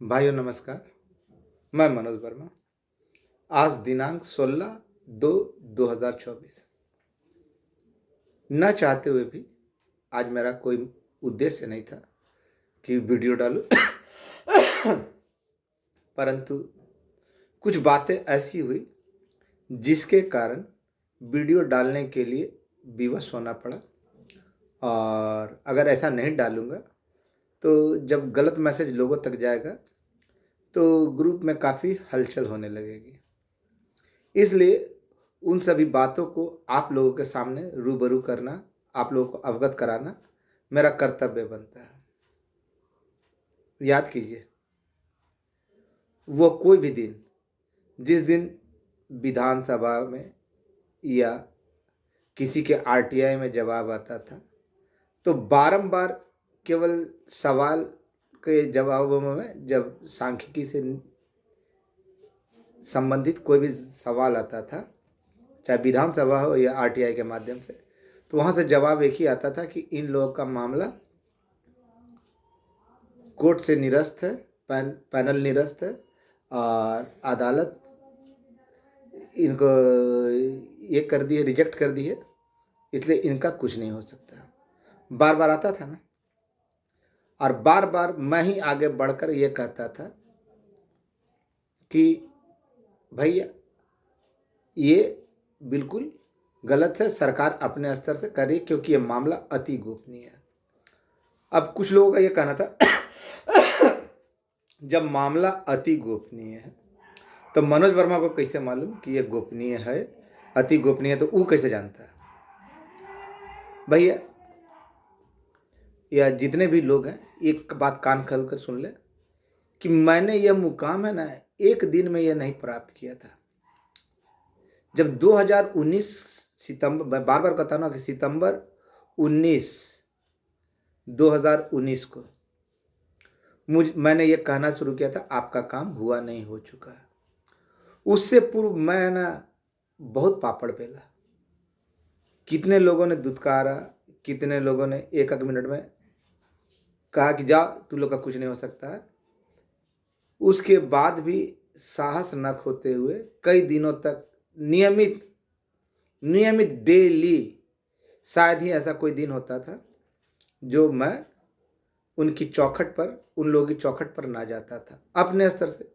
भाइयों नमस्कार। मैं मनोज वर्मा। आज दिनांक 16/2/2024। न चाहते हुए भी आज मेरा कोई उद्देश्य नहीं था कि वीडियो डालूं परंतु कुछ बातें ऐसी हुई जिसके कारण वीडियो डालने के लिए विवश होना पड़ा। और अगर ऐसा नहीं डालूंगा तो जब गलत मैसेज लोगों तक जाएगा तो ग्रुप में काफ़ी हलचल होने लगेगी। इसलिए उन सभी बातों को आप लोगों के सामने रूबरू करना, आप लोगों को अवगत कराना मेरा कर्तव्य बनता है। याद कीजिए, वो कोई भी दिन जिस दिन विधानसभा में या किसी के आरटीआई में जवाब आता था तो बारंबार केवल सवाल के जवाबों में जब सांख्यिकी से संबंधित कोई भी सवाल आता था, चाहे विधानसभा हो या आरटीआई के माध्यम से, तो वहाँ से जवाब एक ही आता था कि इन लोगों का मामला कोर्ट से निरस्त है, पैनल निरस्त है और अदालत इनको ये कर दी है, रिजेक्ट कर दी है, इसलिए इनका कुछ नहीं हो सकता। बार बार आता था ना। और बार बार मैं ही आगे बढ़कर ये कहता था कि भैया ये बिल्कुल गलत है, सरकार अपने स्तर से करे क्योंकि ये मामला अति गोपनीय है। अब कुछ लोगों का ये कहना था जब मामला अति गोपनीय है तो मनोज वर्मा को कैसे मालूम कि ये गोपनीय है, अति गोपनीय है, तो वो कैसे जानता है? भैया या जितने भी लोग हैं एक बात कान खोल कर सुन ले कि मैंने यह मुकाम है ना एक दिन में यह नहीं प्राप्त किया था। जब 2019 सितंबर, मैं बार बार कहता हूँ ना कि सितंबर 2019 को मैंने ये कहना शुरू किया था आपका काम हुआ नहीं हो चुका है। उससे पूर्व मैं ना बहुत पापड़ बेला, कितने लोगों ने दुत्कारा, कितने लोगों ने एक एक मिनट में कहा कि जा तू लोग का कुछ नहीं हो सकता है। उसके बाद भी साहस न खोते हुए कई दिनों तक नियमित डेली, शायद ही ऐसा कोई दिन होता था जो मैं उनकी चौखट पर, उन लोगों की चौखट पर ना जाता था अपने स्तर से।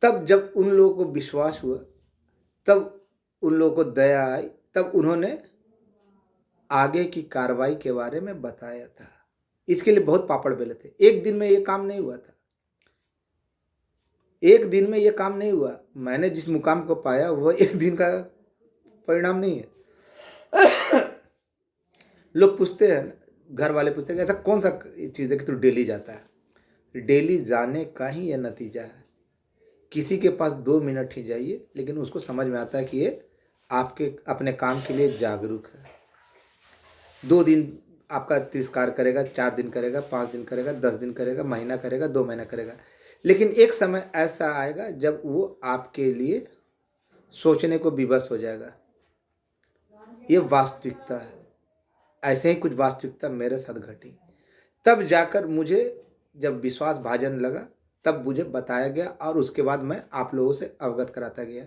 तब जब उन लोगों को विश्वास हुआ, तब उन लोगों को दया आई, तब उन्होंने आगे की कार्रवाई के बारे में बताया था। इसके लिए बहुत पापड़ बेले थे। एक दिन में ये काम नहीं हुआ था, एक दिन में ये काम नहीं हुआ। मैंने जिस मुकाम को पाया वह एक दिन का परिणाम नहीं है। लोग पूछते हैं, घर वाले पूछते हैं ऐसा कौन सा चीज़ है कि तू डेली जाता है? डेली जाने का ही यह नतीजा है। किसी के पास 2 मिनट ही जाइए, लेकिन उसको समझ में आता है कि ये आपके अपने काम के लिए जागरूक है। 2 दिन आपका तिरस्कार करेगा, 4 दिन करेगा, 5 दिन करेगा, 10 दिन करेगा, महीना करेगा, 2 महीना करेगा, लेकिन एक समय ऐसा आएगा जब वो आपके लिए सोचने को विवश हो जाएगा। ये वास्तविकता है। ऐसे ही कुछ वास्तविकता मेरे साथ घटी। तब जाकर मुझे जब विश्वास भाजन लगा, तब मुझे बताया गया और उसके बाद मैं आप लोगों से अवगत कराता गया।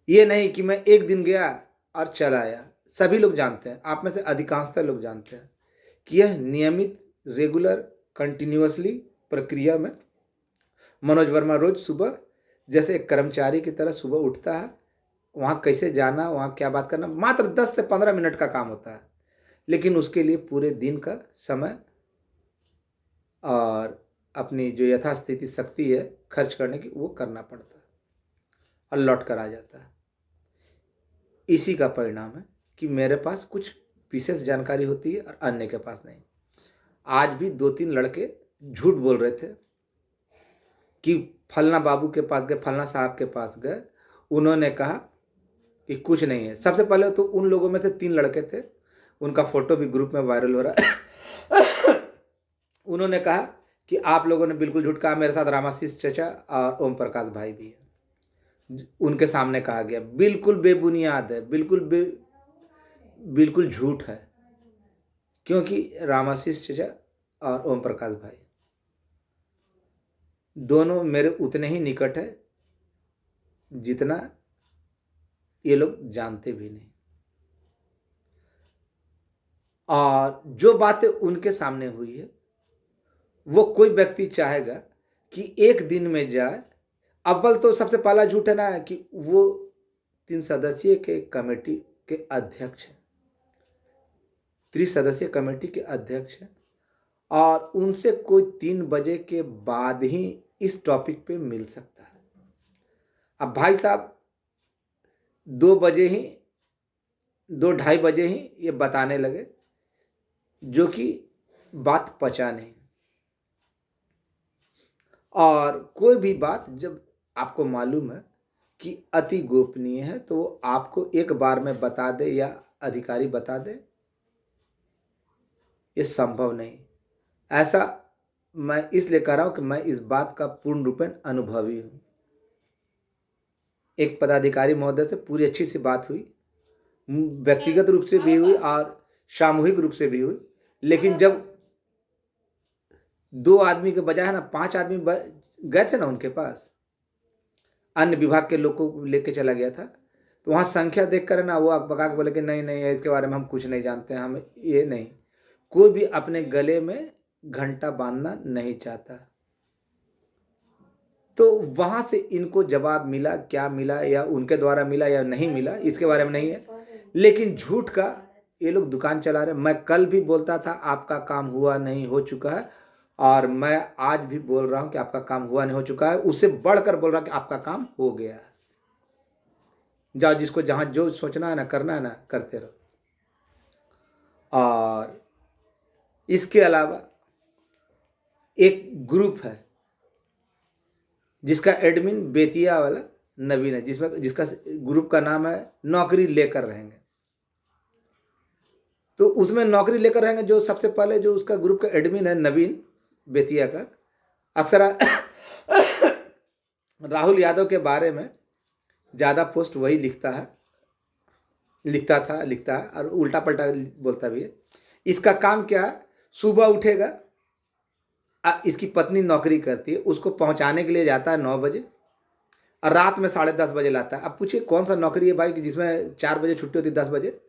ये नहीं कि मैं एक दिन गया और चला आया। सभी लोग जानते हैं, आप में से अधिकांशतः लोग जानते हैं कि यह नियमित, रेगुलर, कंटिन्यूअसली प्रक्रिया में मनोज वर्मा रोज सुबह जैसे एक कर्मचारी की तरह सुबह उठता है, वहाँ कैसे जाना, वहाँ क्या बात करना, मात्र 10 से 15 मिनट का काम होता है, लेकिन उसके लिए पूरे दिन का समय और अपनी जो यथास्थिति शक्ति है खर्च करने की, वो करना पड़ता है और लौट कर आ जाता है। इसी का परिणाम है कि मेरे पास कुछ विशेष जानकारी होती है और अन्य के पास नहीं। आज भी 2-3 लड़के झूठ बोल रहे थे कि फलना बाबू के पास गए, फलना साहब के पास गए, उन्होंने कहा कि कुछ नहीं है। सबसे पहले तो उन लोगों में से 3 लड़के थे, उनका फोटो भी ग्रुप में वायरल हो रहा है। उन्होंने कहा कि आप लोगों ने बिल्कुल झूठ कहा, मेरे साथ रामाशीष चचा और ओम प्रकाश भाई भी हैं। उनके सामने कहा गया, बिल्कुल बेबुनियाद है, बिल्कुल झूठ है, क्योंकि रामाशीष चचा और ओम प्रकाश भाई, दोनों मेरे उतने ही निकट है जितना ये लोग जानते भी नहीं। और जो बातें उनके सामने हुई है वो कोई व्यक्ति चाहेगा कि एक दिन में जाए। अव्वल तो सबसे पहला झूठ है ना कि वो 3 सदस्यीय के कमेटी के अध्यक्ष हैं, 3 सदस्यीय कमेटी के अध्यक्ष हैं, और उनसे कोई 3 बजे के बाद ही इस टॉपिक पे मिल सकता है। अब भाई साहब 2 बजे ही, 2-2:30 बजे ही ये बताने लगे, जो कि बात पचा नहीं। और कोई भी बात जब आपको मालूम है कि अति गोपनीय है तो वो आपको एक बार में बता दे या अधिकारी बता दे, ये संभव नहीं। ऐसा मैं इसलिए कह रहा हूं कि मैं इस बात का पूर्ण रूपेण अनुभवी हूं। एक पदाधिकारी महोदय से पूरी अच्छी सी बात हुई, व्यक्तिगत रूप से भी हुई और सामूहिक रूप से भी हुई, लेकिन जब 2 आदमी के बजाय है ना 5 आदमी गए थे ना उनके पास, अन्य विभाग के लोग को लेके चला गया था, तो वहाँ संख्या देखकर ना वो अकबका के बोले कि नहीं नहीं इसके बारे में हम कुछ नहीं जानते हैं, हम ये नहीं। कोई भी अपने गले में घंटा बांधना नहीं चाहता। तो वहाँ से इनको जवाब मिला, क्या मिला या उनके द्वारा मिला या नहीं मिला इसके बारे में नहीं है, लेकिन झूठ का ये लोग दुकान चला रहे। मैं कल भी बोलता था आपका काम हुआ नहीं हो चुका है, और मैं आज भी बोल रहा हूं कि आपका काम हुआ नहीं हो चुका है, उससे बढ़कर बोल रहा हूं कि आपका काम हो गया है। जाओ, जिसको जहां जो सोचना है ना, करना है ना, करते रहो। और इसके अलावा एक ग्रुप है जिसका एडमिन बेतिया वाला नवीन है, जिसका ग्रुप का नाम है नौकरी लेकर रहेंगे। तो उसमें नौकरी लेकर रहेंगे जो सबसे पहले जो उसका ग्रुप का एडमिन है नवीन बेतिया का, अक्सर राहुल यादव के बारे में ज़्यादा पोस्ट वही लिखता है, लिखता है और उल्टा पल्टा बोलता भी है। इसका काम क्या है, सुबह उठेगा, इसकी पत्नी नौकरी करती है, उसको पहुंचाने के लिए जाता है 9 बजे और रात में 10:30 बजे लाता है। अब पूछिए कौन सा नौकरी है भाई कि जिसमें 4 बजे छुट्टी होती है 10 बजे,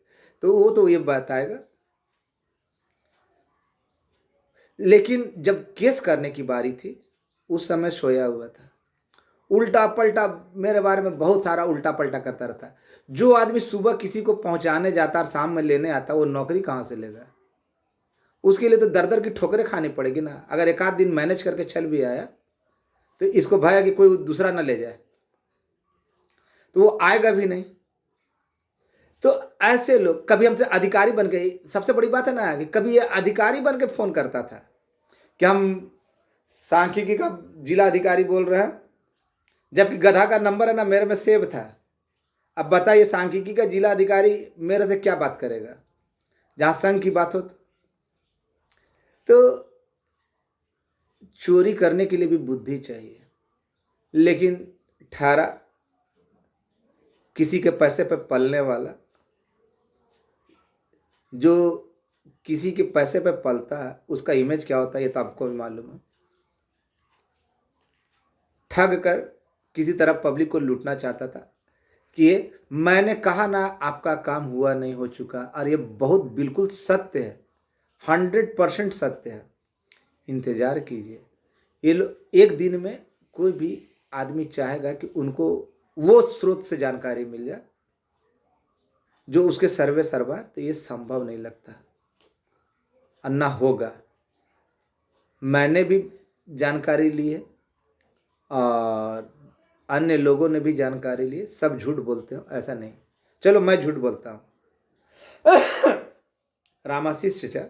तो वो तो ये बताएगा। लेकिन जब केस करने की बारी थी उस समय सोया हुआ था, उल्टा पल्टा मेरे बारे में बहुत सारा उल्टा पल्टा करता रहता है। जो आदमी सुबह किसी को पहुंचाने जाता और शाम में लेने आता, वो नौकरी कहाँ से लेगा? उसके लिए तो दर दर की ठोकरें खानी पड़ेगी ना। अगर एक आध दिन मैनेज करके चल भी आया तो इसको भय है कि कोई दूसरा ना ले जाए, तो वो आएगा भी नहीं। तो ऐसे लोग कभी हमसे अधिकारी बन के, सबसे बड़ी बात है ना कि कभी ये अधिकारी बन के फोन करता था कि हम सांख्यिकी का जिला अधिकारी बोल रहे हैं, जबकि गधा का नंबर है ना मेरे में सेव था। अब बताइए सांख्यिकी का जिला अधिकारी मेरे से क्या बात करेगा जहां संघ की बात हो। तो चोरी करने के लिए भी बुद्धि चाहिए, लेकिन ठहरा किसी के पैसे पे पलने वाला, जो किसी के पैसे पे पलता है उसका इमेज क्या होता है ये तो आपको भी मालूम है। ठग कर किसी तरह पब्लिक को लूटना चाहता था कि मैंने कहा ना आपका काम हुआ नहीं हो चुका, और ये बहुत बिल्कुल सत्य है, 100% सत्य है। इंतजार कीजिए, ये एक दिन में कोई भी आदमी चाहेगा कि उनको वो स्रोत से जानकारी मिल जाए जो उसके सर्वे सर्वा, तो ये संभव नहीं लगता और ना होगा। मैंने भी जानकारी ली है और अन्य लोगों ने भी जानकारी ली है, सब झूठ बोलते हो ऐसा नहीं। चलो मैं झूठ बोलता हूँ। रामाशीष चचा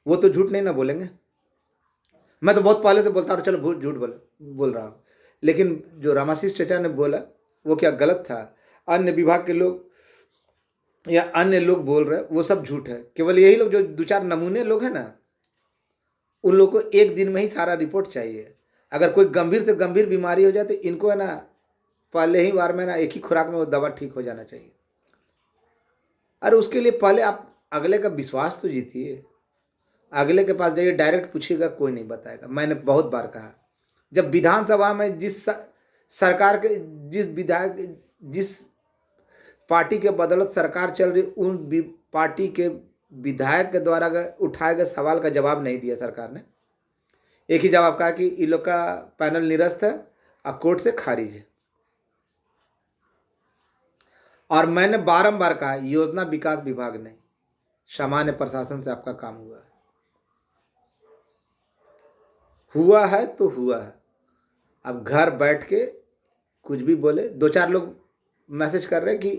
वो तो झूठ नहीं ना बोलेंगे, मैं तो बहुत पहले से बोलता हूँ चलो झूठ बोल रहा हूँ, लेकिन जो रामाशीष चचा ने बोला वो क्या गलत था? अन्य विभाग के लोग या अन्य लोग बोल रहे वो सब झूठ है। केवल यही लोग जो 2-4 नमूने लोग हैं ना, उन लोग को एक दिन में ही सारा रिपोर्ट चाहिए। अगर कोई गंभीर से गंभीर बीमारी हो जाए तो इनको है ना पहले ही बार में ना एक ही खुराक में वो दवा ठीक हो जाना चाहिए। अरे उसके लिए पहले आप अगले का विश्वास तो जीतिए, अगले के पास जाइए, डायरेक्ट पूछिएगा, कोई नहीं बताएगा। मैंने बहुत बार कहा, जब विधानसभा में सरकार के जिस विधायक जिस पार्टी के बदौलत सरकार चल रही, उन पार्टी के विधायक के द्वारा उठाए गए सवाल का जवाब नहीं दिया सरकार ने। एक ही जवाब कहा कि इन लोग का पैनल निरस्त है और कोर्ट से खारिज है। और मैंने बारंबार कहा, योजना विकास विभाग नहीं, सामान्य प्रशासन से आपका काम हुआ है तो हुआ है। अब घर बैठ के कुछ भी बोले। दो चार लोग मैसेज कर रहे हैं कि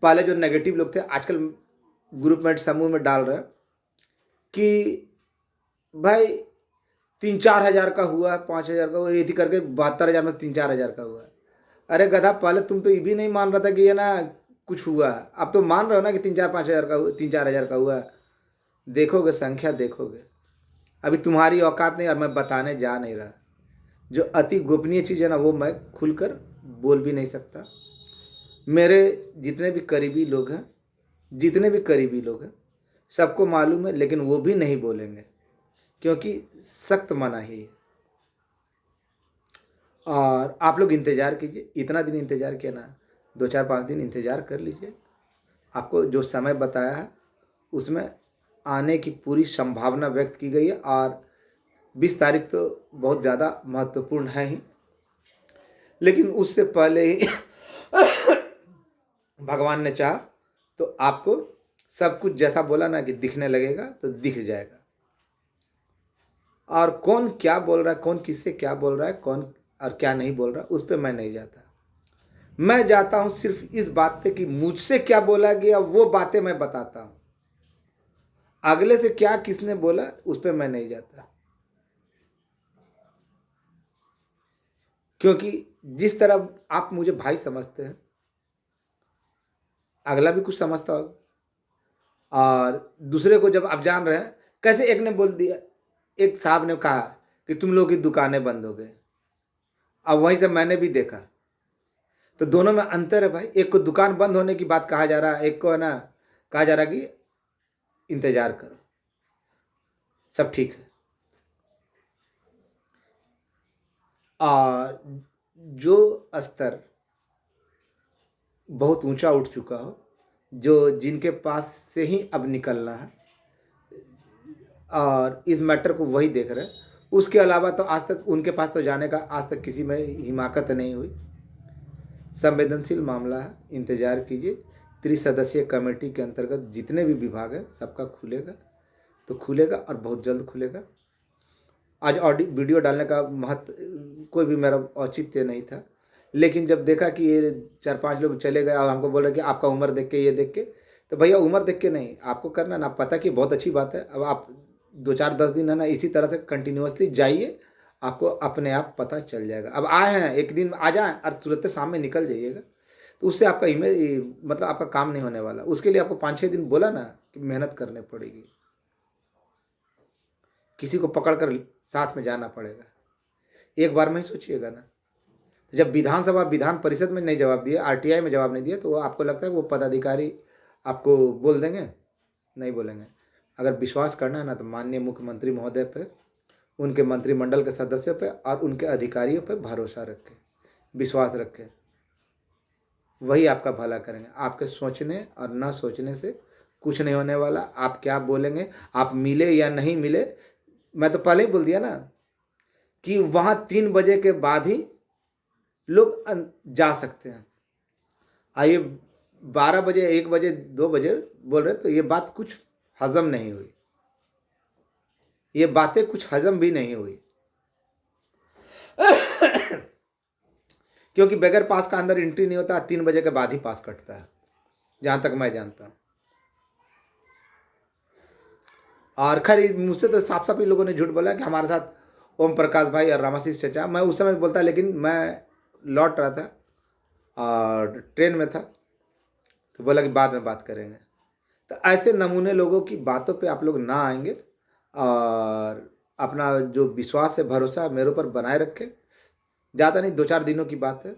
पहले जो नेगेटिव लोग थे आजकल ग्रुप में समूह में डाल रहे हैं कि भाई 3-4 हज़ार का हुआ, 5,000 का हुआ, ये थी करके 72,000 में 3-4 हज़ार का हुआ। अरे गधा, पहले तुम तो ये भी नहीं मान रहा था कि ये ना कुछ हुआ, अब तो मान रहे हो ना कि 3-4-5 हज़ार का हुआ, 3-4 हज़ार का हुआ। देखोगे संख्या, देखोगे। अभी तुम्हारी औकात नहीं, और मैं बताने जा नहीं रहा। जो अति गोपनीय चीज़ है ना, वो मैं खुलकर बोल भी नहीं सकता। मेरे जितने भी करीबी लोग हैं, सबको मालूम है, लेकिन वो भी नहीं बोलेंगे क्योंकि सख्त मनाही है। और आप लोग इंतज़ार कीजिए, इतना दिन इंतज़ार किया ना, 2-4-5 दिन इंतज़ार कर लीजिए। आपको जो समय बताया है उसमें आने की पूरी संभावना व्यक्त की गई है। और 20 तारीख तो बहुत ज़्यादा महत्वपूर्ण है ही, लेकिन उससे पहले ही भगवान ने चाहा तो आपको सब कुछ जैसा बोला ना कि दिखने लगेगा तो दिख जाएगा। और कौन क्या बोल रहा है, कौन किससे क्या बोल रहा है, कौन और क्या नहीं बोल रहा, उस पर मैं नहीं जाता। मैं जाता हूं सिर्फ इस बात पे कि मुझसे क्या बोला गया, वो बातें मैं बताता हूं। अगले से क्या किसने बोला उस पर मैं नहीं जाता, क्योंकि जिस तरह आप मुझे भाई समझते हैं, अगला भी कुछ समझता होगा। और दूसरे को जब आप जान रहे हैं, कैसे एक ने बोल दिया, एक साहब ने कहा कि तुम लोग की दुकानें बंद हो गई। अब वहीं से मैंने भी देखा, तो दोनों में अंतर है भाई। एक को दुकान बंद होने की बात कहा जा रहा है, एक को है ना कहा जा रहा है कि इंतजार करो, सब ठीक है। और जो स्तर बहुत ऊंचा उठ चुका हो, जो जिनके पास से ही अब निकलना है, और इस मैटर को वही देख रहे हैं, उसके अलावा तो आज तक उनके पास तो जाने का आज तक किसी में हिमाकत नहीं हुई। संवेदनशील मामला है, इंतज़ार कीजिए। त्रिसदस्यीय कमेटी के अंतर्गत जितने भी विभाग है सबका खुलेगा तो खुलेगा, और बहुत जल्द खुलेगा। आज ऑडियो वीडियो डालने का महत्व कोई भी मेरा औचित्य नहीं था, लेकिन जब देखा कि ये 4-5 लोग चले गए और हमको बोल रहे कि आपका उम्र देख के, ये देख के, तो भैया उम्र देख के नहीं, आपको करना ना, पता कि बहुत अच्छी बात है। अब आप 2-4-10 दिन है ना इसी तरह से कंटिन्यूसली जाइए, आपको अपने आप पता चल जाएगा। अब आए हैं, एक दिन आ जाएं और तुरंत शाम में निकल जाइएगा, तो उससे आपका इमेज, मतलब आपका काम नहीं होने वाला। उसके लिए आपको 5-6 दिन बोला ना कि मेहनत करनी पड़ेगी, किसी को पकड़ कर साथ में जाना पड़ेगा। एक बार में ही सोचिएगा ना। जब विधानसभा विधान परिषद में नहीं जवाब दिया, आरटीआई में जवाब नहीं दिया, तो वो आपको लगता है वो पदाधिकारी आपको बोल देंगे? नहीं बोलेंगे। अगर विश्वास करना है ना, तो माननीय मुख्यमंत्री महोदय पे, उनके मंत्रिमंडल के सदस्यों पे और उनके अधिकारियों पे भरोसा रखें, विश्वास रखें, वही आपका भला करेंगे। आपके सोचने और ना सोचने से कुछ नहीं होने वाला। आप क्या बोलेंगे, आप मिले या नहीं मिले, मैं तो पहले ही बोल दिया ना कि वहाँ 3 बजे के बाद ही लोग जा सकते हैं। आइए 12 बजे, 1 बजे, 2 बजे बोल रहे, तो ये बात कुछ हजम नहीं हुई, ये बातें कुछ हजम भी नहीं हुई। क्योंकि बगैर पास का अंदर एंट्री नहीं होता, 3 बजे के बाद ही पास कटता है, जहां तक मैं जानता हूं। और खैर मुझसे तो साफ साफ ही लोगों ने झूठ बोला कि हमारे साथ ओम प्रकाश भाई और रामाशीष चचा, मैं उस समय बोलता, लेकिन मैं लौट रहा था और ट्रेन में था, तो बोला कि बाद में बात करेंगे। तो ऐसे नमूने लोगों की बातों पे आप लोग ना आएंगे, और अपना जो विश्वास है, भरोसा मेरे ऊपर बनाए रखें। ज़्यादा नहीं, 2-4 दिनों की बात है,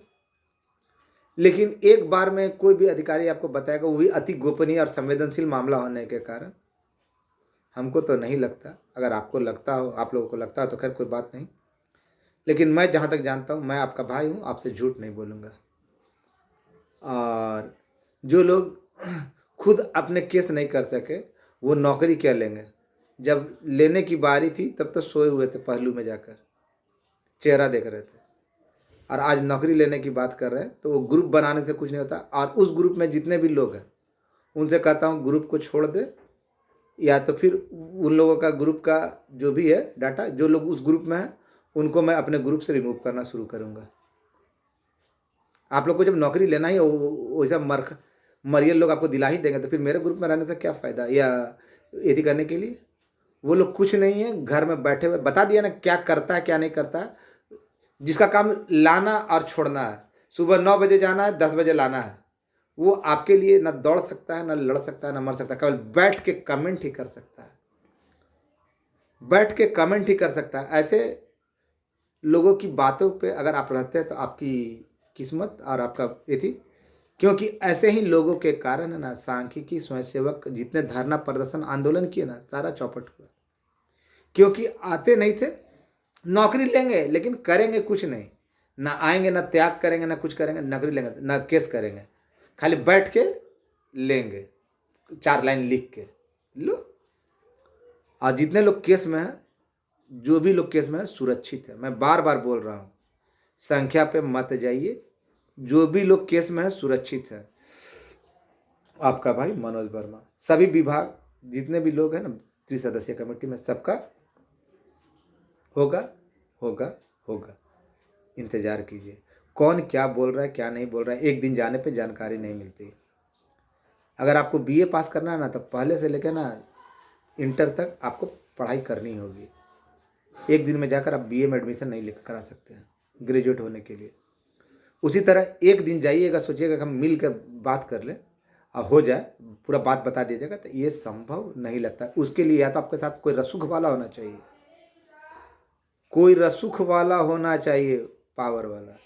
लेकिन एक बार में कोई भी अधिकारी आपको बताएगा, वो भी अति गोपनीय और संवेदनशील मामला होने के कारण, हमको तो नहीं लगता। अगर आपको लगता हो, आप लोगों को लगता हो तो खैर कोई बात नहीं, लेकिन मैं जहाँ तक जानता हूँ, मैं आपका भाई हूँ, आपसे झूठ नहीं बोलूँगा। और जो लोग खुद अपने केस नहीं कर सके, वो नौकरी क्या लेंगे? जब लेने की बारी थी तब तो सोए हुए थे पहलू में जाकर, चेहरा देख रहे थे। और आज नौकरी लेने की बात कर रहे हैं, तो वो ग्रुप बनाने से कुछ नहीं होता। और उस ग्रुप में जितने भी लोग हैं, उनसे कहता हूँ ग्रुप को छोड़ दे, या तो फिर उन लोगों का ग्रुप का जो भी है डाटा, जो लोग उस ग्रुप में हैं, उनको मैं अपने ग्रुप से रिमूव करना शुरू करूँगा। आप लोग को जब नौकरी लेना ही वैसा मरियल लोग आपको दिला ही देंगे, तो फिर मेरे ग्रुप में रहने से क्या फ़ायदा, या यदि करने के लिए वो लोग कुछ नहीं है, घर में बैठे हुए। बता दिया ना क्या करता है क्या नहीं करता है। जिसका काम लाना और छोड़ना है, सुबह 9 बजे जाना है, 10 बजे लाना है, वो आपके लिए ना दौड़ सकता है, ना लड़ सकता है, ना मर सकता है। केवल बैठ के कमेंट ही कर सकता है, बैठ के कमेंट ही कर सकता है। ऐसे लोगों की बातों पे अगर आप रहते हैं तो आपकी किस्मत और आपका ये थी। क्योंकि ऐसे ही लोगों के कारण है ना, सांख्यिकी स्वयंसेवक जितने धरना प्रदर्शन आंदोलन किए ना, सारा चौपट हुआ। क्योंकि आते नहीं थे। नौकरी लेंगे लेकिन करेंगे कुछ नहीं, ना आएंगे, ना त्याग करेंगे, ना कुछ करेंगे। नौकरी लेंगे ना केस करेंगे, खाली बैठ के लेंगे 4 लाइन लिख के लो। और जितने लोग केस में हैं, जो भी लोग केस में हैं, सुरक्षित है। मैं बार बार बोल रहा हूँ, संख्या पे मत जाइए। जो भी लोग केस में है सुरक्षित है। आपका भाई मनोज वर्मा। सभी विभाग जितने भी लोग हैं ना, 3 सदस्यीय कमेटी में, सबका होगा होगा होगा। इंतजार कीजिए। कौन क्या बोल रहा है क्या नहीं बोल रहा है, एक दिन जाने पे जानकारी नहीं मिलती। अगर आपको बीए पास करना है ना, तो पहले से लेकर ना इंटर तक आपको पढ़ाई करनी होगी। एक दिन में जाकर आप बीए में एडमिशन नहीं लेकर करा सकते हैं ग्रेजुएट होने के लिए। उसी तरह एक दिन जाइएगा, सोचिएगा कि हम मिल कर बात कर लें और हो जाए, पूरा बात बता दिया जाएगा, तो ये संभव नहीं लगता। उसके लिए या तो आपके साथ कोई रसूख वाला होना चाहिए, कोई रसूख वाला होना चाहिए, पावर वाला।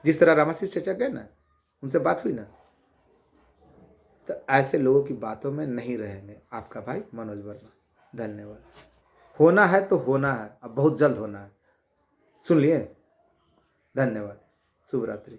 जिस तरह रामाशीष चचा गए ना, उनसे बात हुई ना, तो ऐसे लोगों की बातों में नहीं रहेंगे। आपका भाई मनोज वर्मा। धन्यवाद। होना है तो होना है, अब बहुत जल्द होना है। सुन लिए। धन्यवाद। शुभ रात्रि।